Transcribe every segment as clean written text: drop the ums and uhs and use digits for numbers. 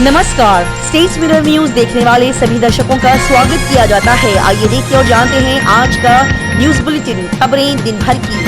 नमस्कार, states mirror news देखने वाले सभी दर्शकों का स्वागत किया जाता है। आइए देखते और जानते हैं आज का न्यूज बुलेटिन, खबरें दिन भर की।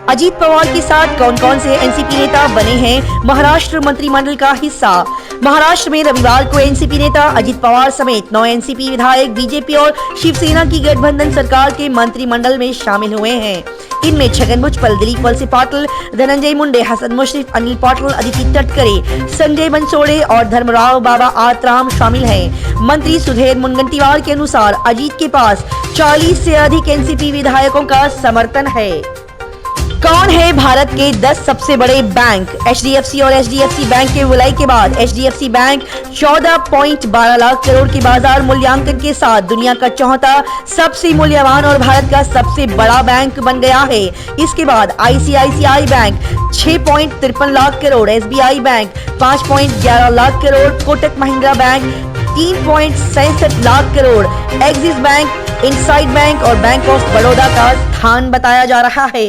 अजीत पवार के साथ कौन कौन से एनसीपी नेता बने हैं महाराष्ट्र मंत्रिमंडल का हिस्सा। महाराष्ट्र में रविवार को एनसीपी नेता अजीत पवार समेत 9 एनसीपी विधायक बीजेपी और शिवसेना की गठबंधन सरकार के मंत्रिमंडल में शामिल हुए हैं। इनमें छगन भुजबल, दिलीप वलसे पाटिल, धनंजय मुंडे, हसन मुश्रीफ, अनिल पाटिल, अदिति तटकरे, संजय बनसोड़े और धर्मराव बाबा आत्राम शामिल हैं। मंत्री सुधीर मुनगंटीवार के अनुसार अजीत के पास 40 से अधिक एनसीपी विधायकों का समर्थन है। कौन है भारत के 10 सबसे बड़े बैंक? एचडीएफसी और एचडीएफसी बैंक के विलय के बाद एचडीएफसी बैंक 14.12 लाख करोड़ के बाजार मूल्यांकन के साथ दुनिया का चौथा सबसे मूल्यवान और भारत का सबसे बड़ा बैंक बन गया है। इसके बाद ICICI bank 6.53 lakh crore, SBI bank 5.11 lakh crore, Kotak Mahindra bank 3.67 lakh crore, axis bank, inside bank और बैंक ऑफ बड़ौदा का स्थान बताया जा रहा है।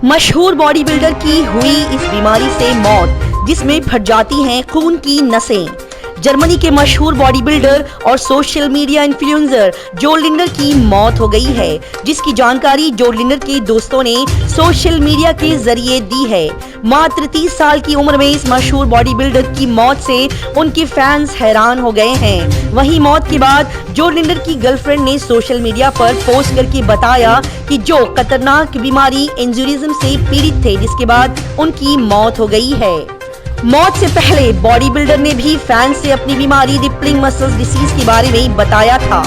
मशहूर बॉडी बिल्डर की हुई इस बीमारी से मौत, जिसमें फट जाती हैं खून की नसें। जर्मनी के मशहूर बॉडी बिल्डर और सोशल मीडिया इन्फ्लुएंसर जोल लिंडर की मौत हो गई है, जिसकी जानकारी जोल लिंडर के दोस्तों ने सोशल मीडिया के जरिए दी है। मात्र 30 साल की उम्र में इस मशहूर बॉडी बिल्डर की मौत से उनके फैंस हैरान हो गए हैं। वहीं मौत के बाद जोल लिंडर की गर्लफ्रेंड ने सोशल मीडिया पर पोस्ट करके बताया कि जो खतरनाक बीमारी एंजुरिज्म से पीड़ित थे, जिसके बाद उनकी मौत हो गई है। मौत से पहले बॉडी बिल्डर ने भी फैंस से अपनी बीमारी रिपलिंग मसल्स डिसीज के बारे में बताया था।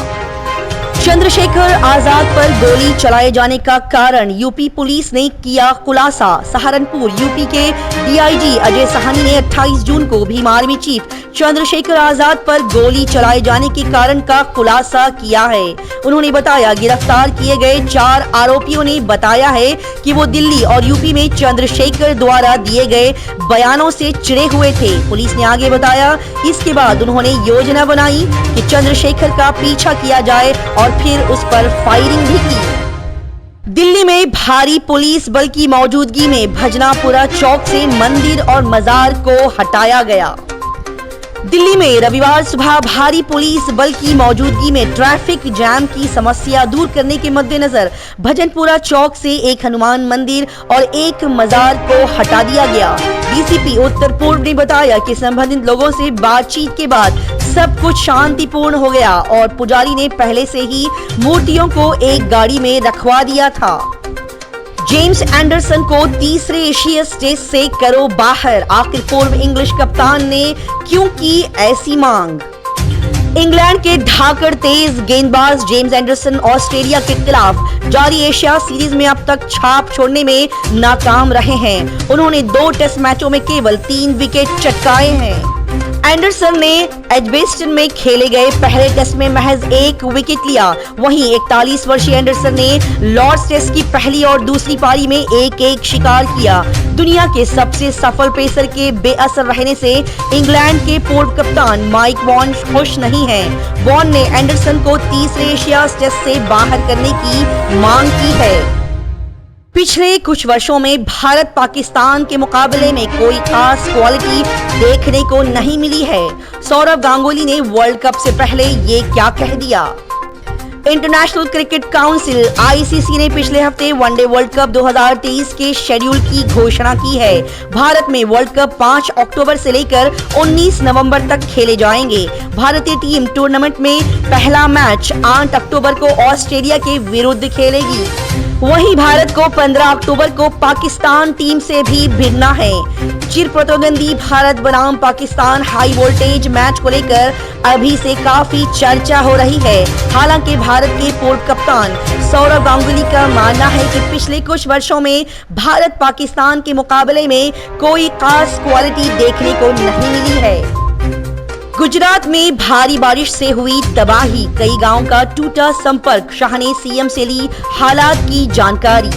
चंद्रशेखर आजाद पर गोली चलाए जाने का कारण यूपी पुलिस ने किया खुलासा। सहारनपुर यूपी के डीआईजी अजय साहनी ने 28 जून को भीम आर्मी चीफ चंद्रशेखर आजाद पर गोली चलाए जाने के कारण का खुलासा किया है। उन्होंने बताया, गिरफ्तार किए गए 4 आरोपियों ने बताया है कि वो दिल्ली और यूपी में चंद्रशेखर द्वारा दिए गए बयानों से चिढ़े हुए थे। पुलिस ने आगे बताया, इसके बाद उन्होंने योजना बनाई कि चंद्रशेखर का पीछा किया जाए और फिर उस पर फायरिंग भी की। दिल्ली में भारी पुलिस बल की मौजूदगी में भजनापुरा चौक से मंदिर और मजार को हटाया गया। दिल्ली में रविवार सुबह भारी पुलिस बल की मौजूदगी में ट्रैफिक जैम की समस्या दूर करने के मद्देनजर भजनपुरा चौक से एक हनुमान मंदिर और एक मजार को हटा दिया गया। डीसीपी उत्तर पूर्व ने बताया कि संबंधित लोगों से बातचीत के बाद सब कुछ शांतिपूर्ण हो गया और पुजारी ने पहले से ही मूर्तियों को एक गाड़ी में रखवा दिया था। जेम्स एंडरसन को तीसरे एशिया टेस्ट से करो बाहर, आखिर पूर्व इंग्लिश कप्तान ने क्यों की ऐसी मांग? इंग्लैंड के ढाकर तेज गेंदबाज जेम्स एंडरसन ऑस्ट्रेलिया के खिलाफ जारी एशिया सीरीज में अब तक छाप छोड़ने में नाकाम रहे हैं। उन्होंने 2 टेस्ट मैचों में केवल 3 विकेट चटकाए हैं। एंडरसन ने एजबेस्टन में खेले गए पहले टेस्ट में महज 1 विकेट लिया। वहीं 41 वर्षीय एंडरसन ने लॉर्ड्स टेस्ट की पहली और दूसरी पारी में 1-1 शिकार किया। दुनिया के सबसे सफल पेसर के बेअसर रहने से इंग्लैंड के पूर्व कप्तान माइक वॉन खुश नहीं हैं। वॉन ने एंडरसन को तीसरे एशिया टेस्ट से बाहर करने की मांग की है। पिछले कुछ वर्षों में भारत पाकिस्तान के मुकाबले में कोई खास क्वालिटी देखने को नहीं मिली है। सौरव गांगुली ने वर्ल्ड कप से पहले ये क्या कह दिया? इंटरनेशनल क्रिकेट काउंसिल आईसीसी ने पिछले हफ्ते वनडे वर्ल्ड कप 2023 के शेड्यूल की घोषणा की है। भारत में वर्ल्ड कप 5 अक्टूबर से लेकर 19 नवंबर तक खेले जाएंगे। भारतीय टीम टूर्नामेंट में पहला मैच 8 अक्टूबर को ऑस्ट्रेलिया के विरुद्ध खेलेगी। वहीं भारत को 15 अक्टूबर को पाकिस्तान टीम से भी भिड़ना है। चिर प्रतिद्वंदी भारत बनाम पाकिस्तान हाई वोल्टेज मैच को लेकर अभी से काफी चर्चा हो रही है। हालांकि भारत के पूर्व कप्तान सौरव गांगुली का मानना है कि पिछले कुछ वर्षों में भारत पाकिस्तान के मुकाबले में कोई खास क्वालिटी देखने को नहीं मिली है। गुजरात में भारी बारिश से हुई तबाही, कई गांवों का टूटा संपर्क, शाह ने सीएम से ली हालात की जानकारी।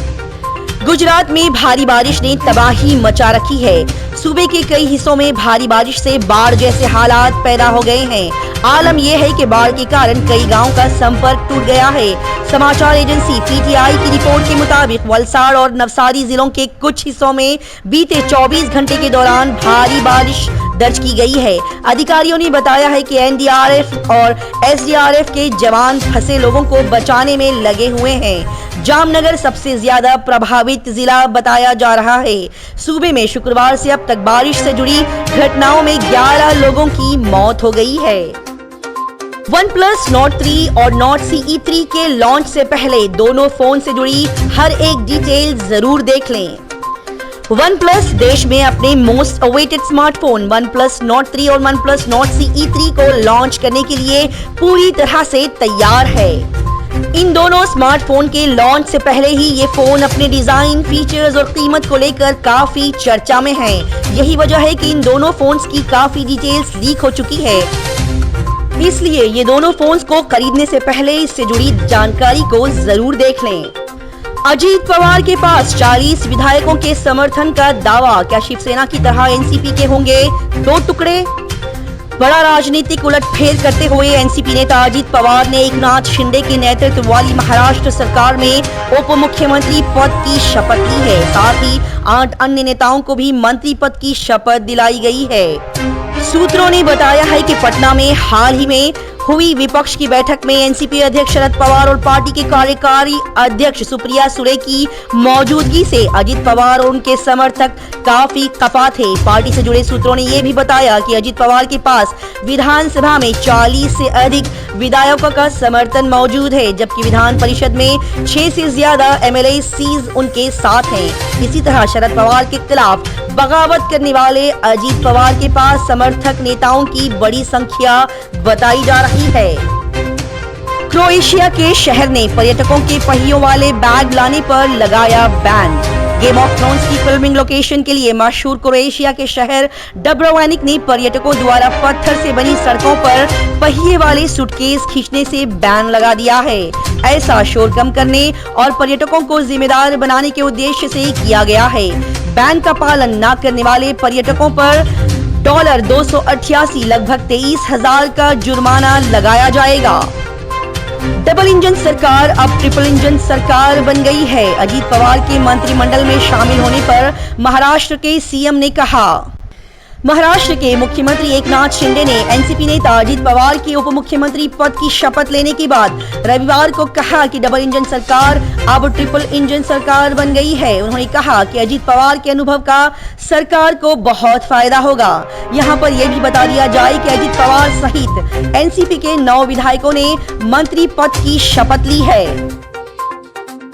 गुजरात में भारी बारिश ने तबाही मचा रखी है। सूबे के कई हिस्सों में भारी बारिश से बाढ़ जैसे हालात पैदा हो गए हैं। आलम यह है कि बाढ़ के कारण कई गांवों का संपर्क टूट गया है। समाचार एजेंसी पीटीआई की रिपोर्ट के मुताबिक वलसाड़ और नवसारी जिलों के कुछ हिस्सों में बीते 24 घंटे के दौरान भारी बारिश दर्ज की गई है। अधिकारियों ने बताया है कि एनडीआरएफ और एसडीआरएफ के जवान फंसे लोगों को बचाने में लगे हुए हैं। जामनगर सबसे ज्यादा प्रभावित जिला बताया जा रहा है। सूबे में शुक्रवार से अब तक बारिश से जुड़ी घटनाओं में 11 लोगों की मौत हो गई है। OnePlus Nord 3 और Nord CE 3 के लॉन्च से पहले दोनों फोन से जुड़ी हर एक डिटेल जरूर देख लें। OnePlus देश में अपने most awaited smartphone OnePlus Nord 3 और OnePlus Nord CE 3 को लॉन्च करने के लिए पूरी तरह से तैयार है। इन दोनों स्मार्टफोन के लॉन्च से पहले ही ये फोन अपने डिजाइन, फीचर्स और कीमत को लेकर काफी चर्चा में हैं। यही वजह है कि इन दोनों फोन्स की काफी डिटेल्स लीक हो चुकी है। इसलिए ये दोनों फोन्स को खरीदने से पहले इससे जुड़ी जानकारी को जरूर देख लें। अजीत पवार के पास 40 विधायकों के समर्थन का दावा। क्या शिवसेना की तरह एनसीपी के होंगे 2 टुकड़े? बड़ा राजनीतिक उलटफेर करते हुए एनसीपी नेता अजीत पवार ने एकनाथ शिंदे के नेतृत्व वाली महाराष्ट्र सरकार में उप मुख्यमंत्री पद की शपथ ली है। साथ ही 8 अन्य नेताओं को भी मंत्री पद की शपथ दिलाई गई है। सूत्रों ने बताया है कि पटना में हाल ही में हुई विपक्ष की बैठक में एनसीपी अध्यक्ष शरद पवार और पार्टी के कार्यकारी अध्यक्ष सुप्रिया सुले की मौजूदगी से अजीत पवार और उनके समर्थक काफी खफा थे। पार्टी से जुड़े सूत्रों ने यह भी बताया कि अजीत पवार के पास विधानसभा में 40 से अधिक विधायकों का समर्थन मौजूद है, जबकि विधान परिषद में 6 से ज्यादा एमएलए सीज उनके साथ हैं। इसी तरह शरद पवार के खिलाफ बगावत करने वाले अजीत पवार के पास समर्थक नेताओं की बड़ी संख्या बताई जा रही है। क्रोएशिया के शहर ने पर्यटकों के पहियों वाले बैग लाने पर लगाया बैन। गेम ऑफ थ्रोन्स की फिल्मिंग लोकेशन के लिए मशहूर क्रोएशिया के शहर डब्रोवनिक ने पर्यटकों द्वारा पत्थर से बनी सड़कों पर पहिए वाले सूटकेस खींचने से बैन लगा दिया है। ऐसा शोर कम करने और पर्यटकों को जिम्मेदार बनाने के उद्देश्य से किया गया है। बैन का पालन न करने वाले पर्यटकों पर $288 लगभग 23,000 का जुर्माना लगाया जाएगा। डबल इंजन सरकार अब ट्रिपल इंजन सरकार बन गई है। अजीत पवार के मंत्रिमंडल में शामिल होने पर महाराष्ट्र के सीएम ने कहा। महाराष्ट्र के मुख्यमंत्री एकनाथ शिंदे ने एनसीपी नेता अजीत पवार के उप मुख्यमंत्री पद की शपथ लेने के बाद रविवार को कहा कि डबल इंजन सरकार अब ट्रिपल इंजन सरकार बन गई है। उन्होंने कहा कि अजीत पवार के अनुभव का सरकार को बहुत फायदा होगा। यहां पर यह भी बता दिया जाए कि अजीत पवार सहित एनसीपी के 9 विधायकों ने मंत्री पद की शपथ ली है।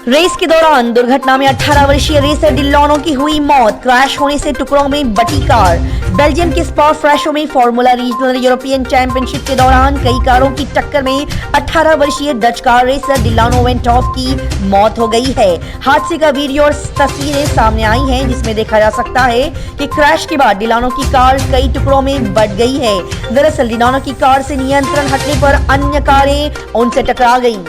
रेस के दौरान दुर्घटना में 18 वर्षीय रेसर डिलानो की हुई मौत। क्रैश होने से टुकड़ों में बटी कार। बेल्जियम के स्पा फ्रैशो में फॉर्मूला रीजनल यूरोपियन चैंपियनशिप के दौरान कई कारों की टक्कर में 18 वर्षीय Dutch car racer Delano van't Hoff की मौत हो गई है। हादसे का वीडियो और तस्वीरें सामने आई हैं, जिसमें देखा जा सकता है कि क्रैश के बाद डिलानो की कार कई टुकड़ों में बट गई है। दरअसल डिलानो की कार से नियंत्रण हटने पर अन्य कारें उनसे टकरा गईं।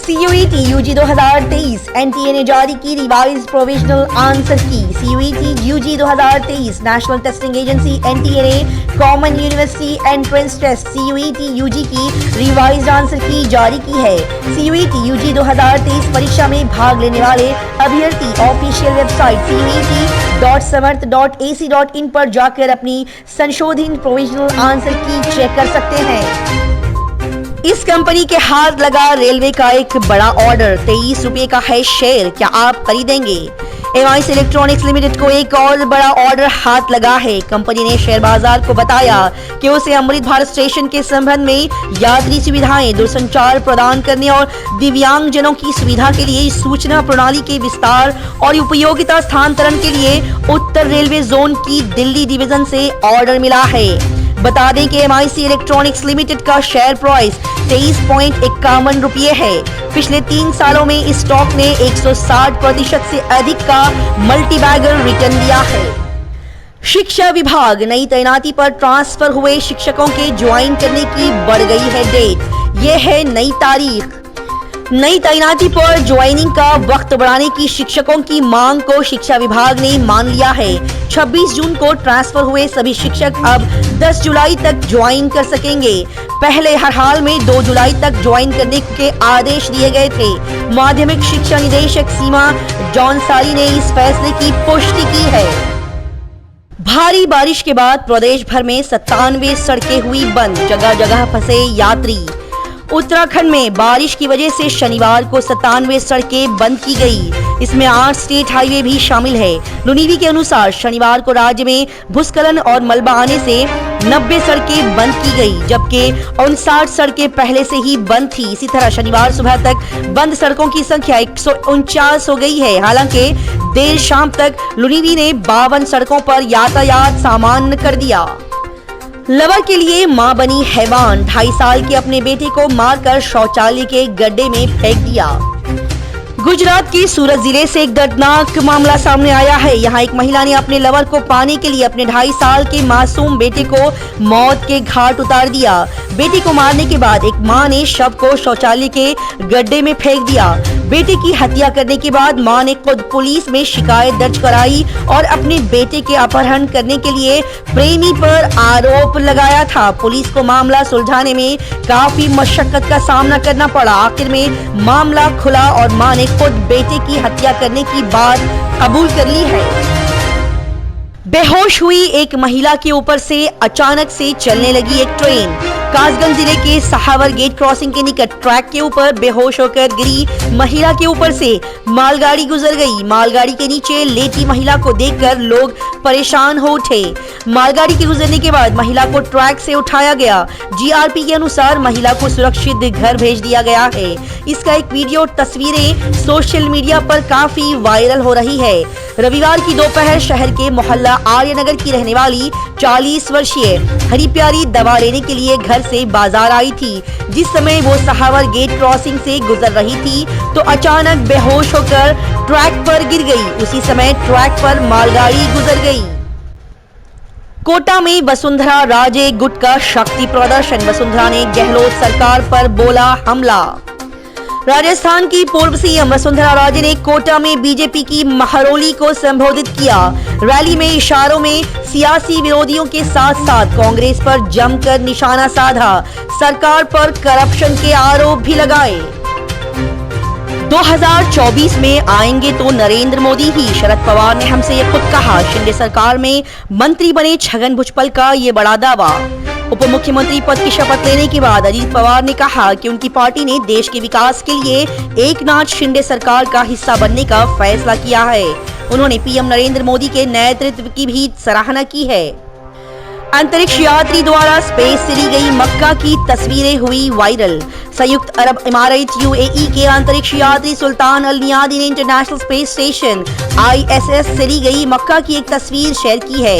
CUET UG 2023 NTA ने जारी की revise provisional answer key. CUET UG 2023 National Testing Agency NTA ने Common University Entrance Test CUET UG की रिवाइज आंसर की जारी की है। CUET UG 2023 परीक्षा में भाग लेने वाले अभ्यर्थी ऑफिशियल वेबसाइट CUET.samarth.ac.in पर जाकर अपनी संशोधित प्रोविजनल आंसर की चेक कर सकते हैं। इस कंपनी के हाथ लगा रेलवे का एक बड़ा ऑर्डर। 23 रुपए का है शेयर, क्या आप खरीदेंगे? एमआईसी इलेक्ट्रॉनिक्स लिमिटेड को एक और बड़ा ऑर्डर हाथ लगा है। कंपनी ने शेयर बाजार को बताया कि उसे अमृत भारत स्टेशन के संबंध में यात्री सुविधाएं, दूरसंचार प्रदान करने और दिव्यांगजनों की सुविधा के लिए सूचना प्रणाली के विस्तार और उपयोगिता स्थानांतरण के लिए उत्तर रेलवे जोन की दिल्ली डिवीजन से ऑर्डर मिला है। बता दें कि एमआईसी इलेक्ट्रॉनिक्स लिमिटेड का शेयर प्राइस 23.51 रुपये है। पिछले 3 सालों में इस स्टॉक ने 160% से अधिक का मल्टीबैगर रिटर्न दिया है। शिक्षा विभाग नई तैनाती पर ट्रांसफर हुए शिक्षकों के ज्वाइन करने की बढ़ गई है डेट। यह है नई तारीख। नई तैनाती पर ज्वाइनिंग का वक्त बढ़ाने की शिक्षकों की मांग को शिक्षा विभाग ने मान लिया है। 26 जून को ट्रांसफर हुए सभी शिक्षक अब 10 जुलाई तक ज्वाइन कर सकेंगे। पहले हर हाल में 2 जुलाई तक ज्वाइन करने के आदेश दिए गए थे। माध्यमिक शिक्षा निदेशक सीमा जॉनसारी ने इस फैसले की पुष्टि की है। भारी बारिश के बाद प्रदेश भर में 97 सड़कें हुई बंद, जगह जगह फंसे यात्री। उत्तराखंड में बारिश की वजह से शनिवार को 97 सड़कें बंद की गई। इसमें 8 स्टेट हाईवे भी शामिल है। लुनीवी के अनुसार शनिवार को राज्य में भूस्खलन और मलबा आने से 90 सड़कें बंद की गई, जबकि 59 सड़कें पहले से ही बंद थी। इसी तरह शनिवार सुबह तक बंद सड़कों की संख्या 149 हो गई है। हालांकि देर शाम तक लुनीवी ने 52 सड़कों पर यातायात सामान्य कर दिया। लवर के लिए मां बनी हैवान, 2.5 साल के अपने बेटे को मारकर शौचालय के गड्ढे में फेंक दिया। गुजरात के सूरत जिले से एक दर्दनाक मामला सामने आया है। यहाँ एक महिला ने अपने लवर को पाने के लिए अपने 2.5 साल के मासूम बेटे को मौत के घाट उतार दिया। बेटे को मारने के बाद एक मां ने शव को शौचालय के गड्ढे में फेंक दिया। बेटे की हत्या करने के बाद मां ने खुद पुलिस में शिकायत दर्ज कराई और अपने बेटे के अपहरण करने के लिए प्रेमी पर आरोप लगाया था। पुलिस को मामला सुलझाने में काफी मशक्कत का सामना करना पड़ा। आखिर में मामला खुला और मां ने खुद बेटे की हत्या करने की बात कबूल कर ली है। बेहोश हुई एक महिला के ऊपर से अचानक से चलने लगी एक ट्रेन। कासगंज जिले के सहावर गेट क्रॉसिंग के निकट ट्रैक के ऊपर बेहोश होकर गिरी महिला के ऊपर से मालगाड़ी गुजर गई। मालगाड़ी के नीचे लेटी महिला को देखकर लोग परेशान हो उठे। मालगाड़ी के गुजरने के बाद महिला को ट्रैक से उठाया गया। जीआरपी के अनुसार महिला को सुरक्षित घर भेज दिया गया है। इसका एक वीडियो तस्वीरें सोशल मीडिया पर काफी वायरल हो रही है। रविवार की दोपहर शहर के मोहल्ला आर्यनगर की रहने वाली 40 वर्षीय हरिप्यारी दवा लेने के लिए घर से बाजार आई थी। जिस समय वो सहावर गेट क्रॉसिंग से गुजर रही थी तो अचानक बेहोश होकर ट्रैक पर गिर गई। उसी समय ट्रैक पर मालगाड़ी गुजर गई। कोटा में वसुंधरा राजे गुट का शक्ति प्रदर्शन। वसुंधरा ने गहलोत सरकार पर बोला हमला। राजस्थान की पूर्व सीएम वसुंधरा राजे ने कोटा में बीजेपी की महरौली को संबोधित किया। रैली में इशारों में सियासी विरोधियों के साथ साथ कांग्रेस पर जमकर निशाना साधा। सरकार पर करप्शन के आरोप भी लगाए। 2024 में आएंगे तो नरेंद्र मोदी ही, शरद पवार ने हमसे ये खुद कहा। शिंदे सरकार में मंत्री बने छगन भुजबल का ये बड़ा दावा। उप मुख्यमंत्री पद की शपथ लेने के बाद अजीत पवार ने कहा कि उनकी पार्टी ने देश के विकास के लिए एकनाथ शिंदे सरकार का हिस्सा बनने का फैसला किया है। उन्होंने पीएम नरेंद्र मोदी के नेतृत्व की भी सराहना की है। अंतरिक्ष यात्री द्वारा स्पेस से ली गई मक्का की तस्वीरें हुई वायरल। संयुक्त अरब इमारात यूएई के अंतरिक्ष यात्री सुल्तान अल नियादी ने इंटरनेशनल स्पेस स्टेशन ISS से ली गई मक्का की एक तस्वीर शेयर की है।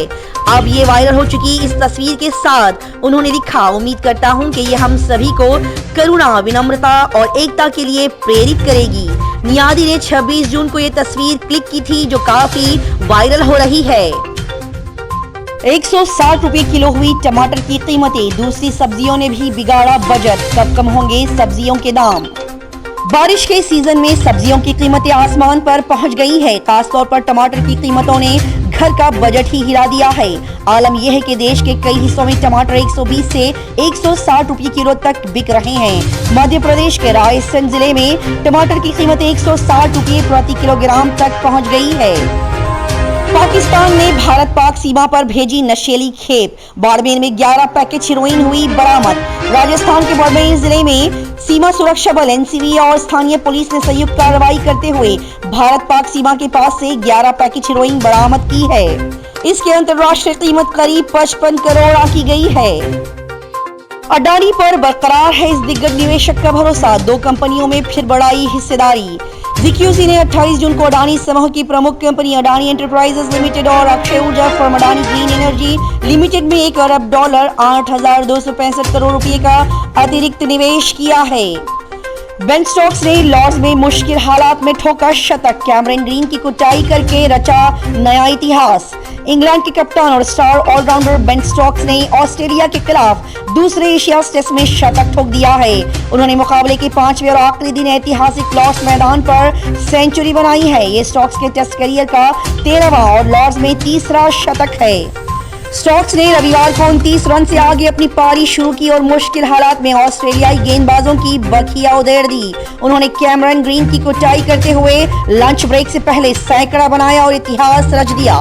अब ये वायरल हो चुकी इस तस्वीर के साथ उन्होंने लिखा, उम्मीद करता हूं कि ये हम सभी को करुणा, विनम्रता और एकता के लिए प्रेरित करेगी। नियादी ने 26 जून को ये तस्वीर क्लिक की थी जो काफी वायरल हो रही है। 160 रुपए किलो हुई टमाटर की कीमतें। दूसरी सब्जियों ने भी बिगाड़ा बजट। कब कम होंगे सब्जियों के दाम। बारिश के सीजन में सब्जियों की कीमतें आसमान पर पहुंच गई है। खासतौर पर टमाटर की कीमतों ने घर का बजट ही हिला दिया है। आलम यह है कि देश के कई हिस्सों में टमाटर 120 से 160 रुपए किलो तक बिक रहे हैं। मध्य प्रदेश के रायसेन जिले में टमाटर की कीमत 160 रुपए प्रति किलोग्राम तक पहुंच गई है। पाकिस्तान ने भारत पाक सीमा पर भेजी नशीली खेप। बाड़मेर में 11 पैकेट हेरोइन हुई बरामद। राजस्थान के बाड़मेर जिले में सीमा सुरक्षा बल NCV और स्थानीय पुलिस ने संयुक्त कार्रवाई करते हुए भारत पाक सीमा के पास से 11 पैकेट हेरोइन बरामद की है। इसकी अंतर्राष्ट्रीय कीमत करीब 55 करोड़ आंकी गई है। अडानी पर बरकरार है इस दिग्गज निवेशक का भरोसा। 2 कंपनियों में फिर बढ़ाई हिस्सेदारी। ZQC ने 28 जून को अडानी समूह की प्रमुख कंपनी अडानी एंटरप्राइजेस लिमिटेड और अक्षय ऊर्जा firm Adani green energy limited में $1 अरब 8,265 करोड़ रुपए का अतिरिक्त निवेश किया है। बेन स्टोक्स ने लॉर्ड्स में मुश्किल हालात में ठोका शतक। कैमरन ग्रीन की कुटाई करके रचा नया इतिहास। इंग्लैंड के कप्तान और स्टार ऑलराउंडर बेन स्टोक्स ने ऑस्ट्रेलिया के खिलाफ दूसरे एशिया टेस्ट में शतक ठोक दिया है। उन्होंने मुकाबले के 5वें और आखिरी दिन ऐतिहासिक लॉर्ड्स मैदान पर सेंचुरी बनाई है। ये स्टोक्स के टेस्ट करियर का 13वां और लॉर्ड्स में तीसरा शतक है। स्टोक्स ने रविवार को 29 रन से आगे अपनी पारी शुरू की और मुश्किल हालात में ऑस्ट्रेलियाई गेंदबाजों की बखिया उधेड़ दी। उन्होंने कैमरन ग्रीन की कुटाई करते हुए लंच ब्रेक से पहले सैकड़ा बनाया और इतिहास रच दिया।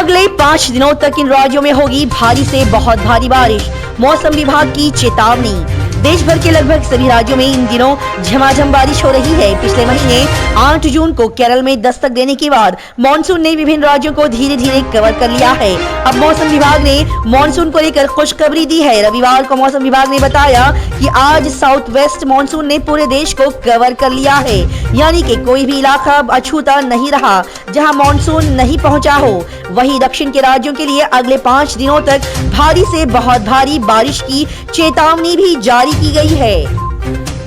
अगले 5 दिनों तक इन राज्यों में होगी भारी से बहुत भारी बारिश, मौसम विभाग की चेतावनी। देश भर के लगभग सभी राज्यों में इन दिनों झमाझम बारिश हो रही है। पिछले महीने 8 जून को केरल में दस्तक देने के बाद मॉनसून ने विभिन्न राज्यों को धीरे धीरे कवर कर लिया है। अब मौसम विभाग ने मॉनसून को लेकर खुशखबरी दी है। रविवार को मौसम विभाग ने बताया कि आज साउथ वेस्ट मॉनसून ने पूरे देश को कवर कर लिया है, यानी कि कोई भी इलाका अब अछूता नहीं रहा जहां मॉनसून नहीं पहुंचा हो। वहीं दक्षिण के राज्यों के लिए अगले 5 दिनों तक भारी से बहुत भारी बारिश की चेतावनी भी जारी की गई है।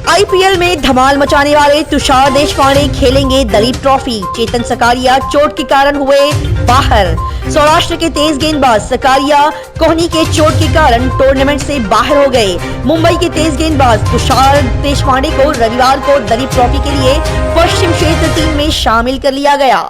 आईपीएल में धमाल मचाने वाले तुषार देशपांडे खेलेंगे दलीप ट्रॉफी। चेतन सकारिया चोट के कारण हुए बाहर। सौराष्ट्र के तेज गेंदबाज सकारिया कोहनी के चोट के कारण टूर्नामेंट से बाहर हो गए। मुंबई के तेज गेंदबाज तुषार देशपांडे को रविवार को दलीप ट्रॉफी के लिए पश्चिम क्षेत्र टीम में शामिल कर लिया गया।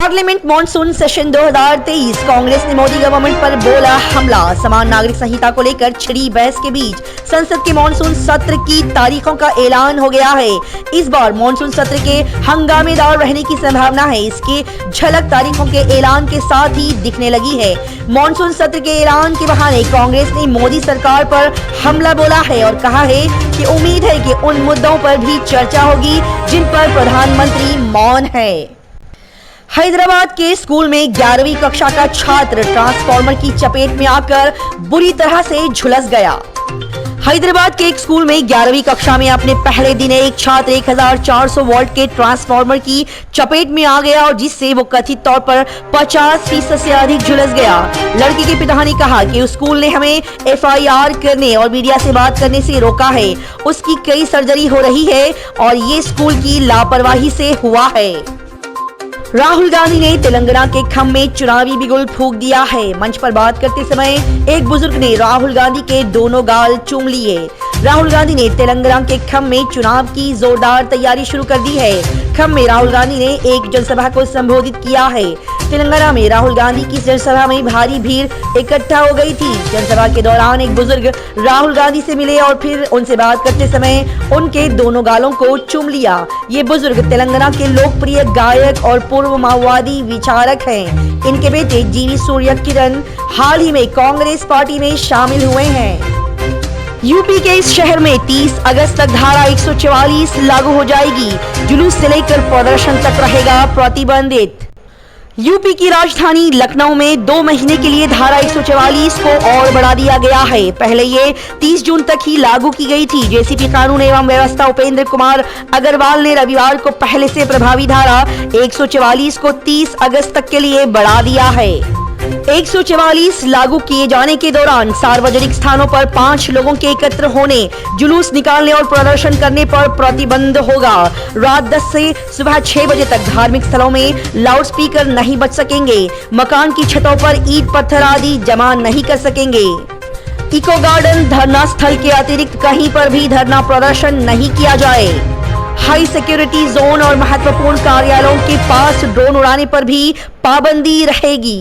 पार्लियामेंट मॉनसून सेशन 2023, कांग्रेस ने मोदी गवर्नमेंट पर बोला हमला। समान नागरिक संहिता को लेकर छिड़ी बहस के बीच संसद के मॉनसून सत्र की तारीखों का ऐलान हो गया है। इस बार मॉनसून सत्र के हंगामेदार रहने की संभावना है। इसकी झलक तारीखों के ऐलान के साथ ही दिखने लगी है। मॉनसून सत्र के ऐलान के बहाने कांग्रेस ने मोदी सरकार पर हमला बोला है और कहा है कि उम्मीद है कि उन मुद्दों पर भी चर्चा होगी जिन पर प्रधानमंत्री मौन है। हैदराबाद के स्कूल में 11वीं कक्षा का छात्र ट्रांसफार्मर की चपेट में आकर बुरी तरह से झुलस गया। हैदराबाद के एक स्कूल में 11वीं कक्षा में अपने पहले दिन एक छात्र 1400 वोल्ट के ट्रांसफार्मर की चपेट में आ गया और जिससे वो कथित तौर पर 50% से अधिक झुलस गया। लड़की के पिता ने कहा कि स्कूल ने हमें FIR करने और मीडिया से बात करने से रोका है। उसकी कई सर्जरी हो रही है और ये स्कूल की लापरवाही से हुआ है। राहुल गांधी ने तेलंगाना के खम्म में चुनावी बिगुल फूंक दिया है। मंच पर बात करते समय एक बुजुर्ग ने राहुल गांधी के दोनों गाल चूम लिए। राहुल गांधी ने तेलंगाना के खम्म में चुनाव की जोरदार तैयारी शुरू कर दी है। खम्म में राहुल गांधी ने एक जनसभा को संबोधित किया है। तेलंगाना में राहुल गांधी की जनसभा में भारी भीड़ इकट्ठा हो गई थी। जनसभा के दौरान एक बुजुर्ग राहुल गांधी से मिले और फिर उनसे बात करते समय उनके दोनों गालों को चूम लिया। ये बुजुर्ग तेलंगाना के लोकप्रिय गायक और पूर्व माओवादी विचारक हैं। इनके बेटे जीवी सूर्य किरण हाल ही में कांग्रेस पार्टी में शामिल हुए हैं। यूपी के इस शहर में 30 अगस्त तक धारा 144 लागू हो जाएगी। जुलूस से लेकर प्रदर्शन तक रहेगा प्रतिबंधित। यूपी की राजधानी लखनऊ में 2 महीने के लिए धारा 144 को और बढ़ा दिया गया है। पहले ये 30 जून तक ही लागू की गई थी। जेसीपी कानून एवं व्यवस्था उपेंद्र कुमार अग्रवाल ने रविवार को पहले से प्रभावी धारा 144 को 30 अगस्त तक के लिए बढ़ा दिया है। 144 लागू किए जाने के दौरान सार्वजनिक स्थानों पर 5 लोगों के एकत्र होने, जुलूस निकालने और प्रदर्शन करने पर प्रतिबंध होगा। रात 10 से सुबह 6 बजे तक धार्मिक स्थलों में लाउडस्पीकर नहीं बज सकेंगे। मकान की छतों पर ईंट पत्थर आदि जमा नहीं कर सकेंगे। इको गार्डन धरना स्थल के अतिरिक्त कहीं पर भी धरना प्रदर्शन नहीं किया जाए। हाई सिक्योरिटी जोन और महत्वपूर्ण कार्यालयों के पास ड्रोन उड़ाने पर भी पाबंदी रहेगी।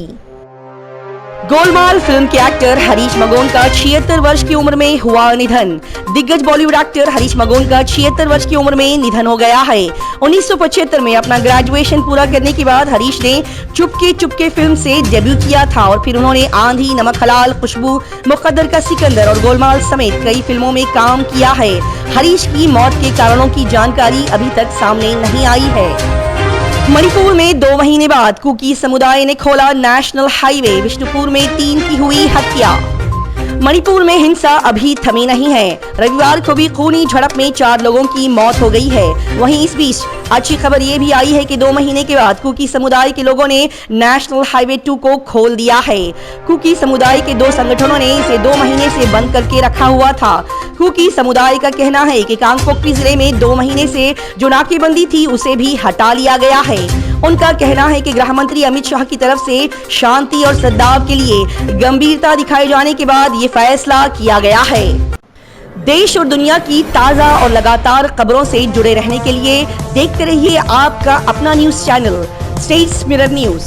गोलमाल फिल्म के एक्टर हरीश मगोन का 76 वर्ष की उम्र में हुआ निधन। दिग्गज बॉलीवुड एक्टर हरीश मगोन का 76 वर्ष की उम्र में निधन हो गया है। 1975 में अपना ग्रेजुएशन पूरा करने के बाद हरीश ने चुपके चुपके फिल्म से डेब्यू किया था और फिर उन्होंने आंधी, नमक हलाल, खुशबू, मुकद्दर का सिकंदर और गोलमाल समेत कई फिल्मों में काम किया है। हरीश की मौत के कारणों की जानकारी अभी तक सामने नहीं आई है। मणिपुर में 2 महीने बाद कुकी समुदाय ने खोला नेशनल हाईवे। विष्णुपुर में 3 की हुई हत्या। मणिपुर में हिंसा अभी थमी नहीं है। रविवार को भी खूनी झड़प में 4 लोगों की मौत हो गई है। वहीं इस बीच अच्छी खबर ये भी आई है कि 2 महीने के बाद कुकी समुदाय के लोगों ने नेशनल हाईवे 2 को खोल दिया है। कुकी समुदाय के 2 संगठनों ने इसे 2 महीने से बंद करके रखा हुआ था। कुकी समुदाय का कहना है कि कांगपोकपी जिले में 2 महीने से जो नाकेबंदी थी उसे भी हटा लिया गया है। उनका कहना है कि गृह मंत्री अमित शाह की तरफ से शांति और सद्भाव के लिए गंभीरता दिखाए जाने के बाद ये फैसला किया गया है। देश और दुनिया की ताजा और लगातार खबरों से जुड़े रहने के लिए देखते रहिए आपका अपना news channel states mirror news.